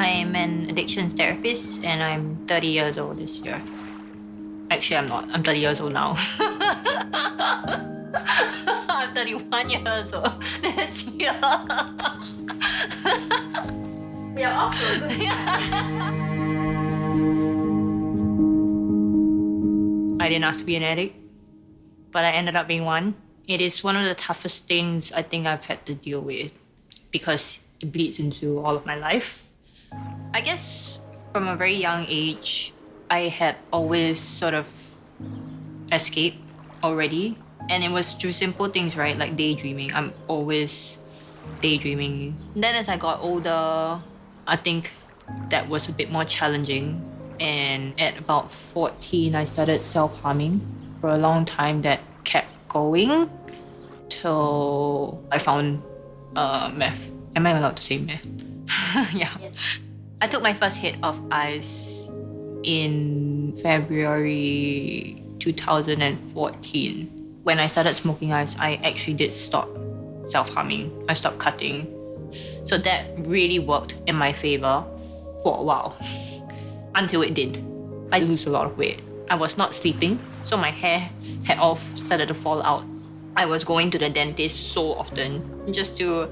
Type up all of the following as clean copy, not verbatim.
I'm an addictions therapist and I'm 30 years old this year. Actually, I'm not. I'm 30 years old now. I'm 31 years old this year. We are off to a good start. I didn't ask to be an addict, but I ended up being one. It is one of the toughest things I think I've had to deal with because it bleeds into all of my life. I guess from a very young age, I had always sort of escaped already. And it was through simple things, right? Like daydreaming. I'm always daydreaming. Then as I got older, I think that was a bit more challenging. And at about 14, I started self-harming. For a long time, that kept going till I found meth. Am I allowed to say meth? Yeah. Yes. I took my first hit of ice in February 2014. When I started smoking ice, I actually did stop self-harming. I stopped cutting. So that really worked in my favor for a while. Until it did. I lose a lot of weight. I was not sleeping, so my hair had all started to fall out. I was going to the dentist so often just to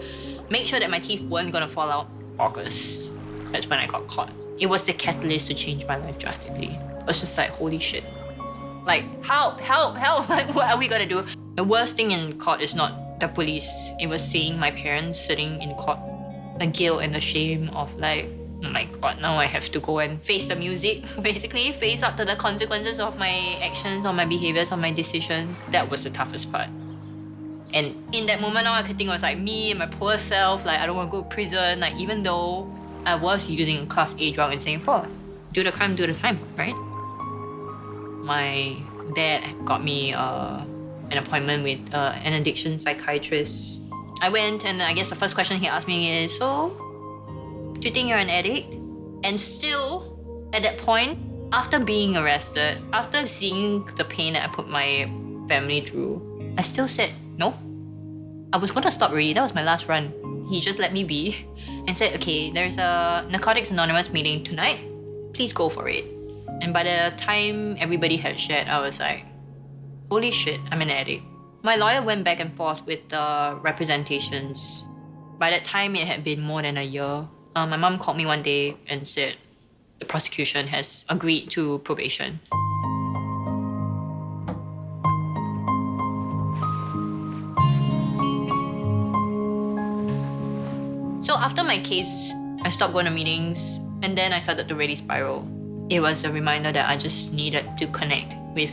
make sure that my teeth weren't gonna fall out. August, that's when I got caught. It was the catalyst to change my life drastically. I was just like, holy shit. Like, help, help, help. Like, what are we gonna do? The worst thing in court is not the police. It was seeing my parents sitting in court. The guilt and the shame of like, oh my god, now I have to go and face the music, basically, face up to the consequences of my actions, or my behaviors, or my decisions. That was the toughest part. And in that moment, all I could think was like me and my poor self, like I don't want to go to prison, like even though I was using a class A drug in Singapore. Do the crime, do the time, right? My dad got me an appointment with an addiction psychiatrist. I went and I guess the first question he asked me is, so, do you think you're an addict? And still, at that point, after being arrested, after seeing the pain that I put my family through, I still said no. I was gonna stop already. That was my last run. He just let me be and said, okay, there's a Narcotics Anonymous meeting tonight. Please go for it. And by the time everybody had shared, I was like, holy shit, I'm an addict. My lawyer went back and forth with the representations. By that time, it had been more than a year. My mom called me one day and said the prosecution has agreed to probation. So after my case, I stopped going to meetings and then I started to really spiral. It was a reminder that I just needed to connect with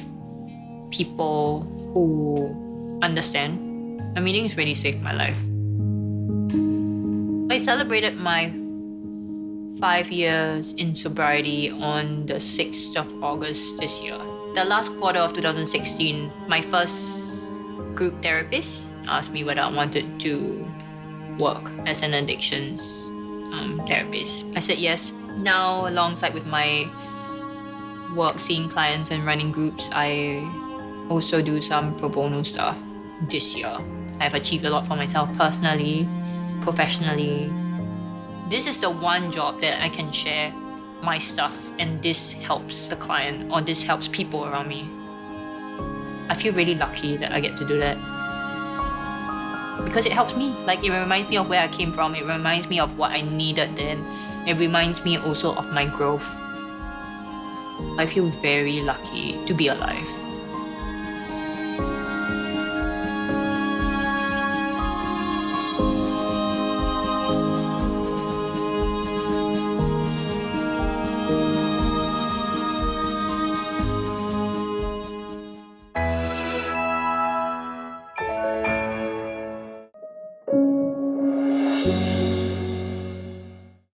people who understand. The meetings really saved my life. I celebrated my 5 years in sobriety on the 6th of August this year. The last quarter of 2016, my first group therapist asked me whether I wanted to work as an addictions therapist. I said yes. Now, alongside with my work, seeing clients and running groups, I also do some pro bono stuff this year. I've achieved a lot for myself personally, professionally. This is the one job that I can share my stuff and this helps the client or this helps people around me. I feel really lucky that I get to do that. Because it helps me. Like, it reminds me of where I came from. It reminds me of what I needed then. It reminds me also of my growth. I feel very lucky to be alive.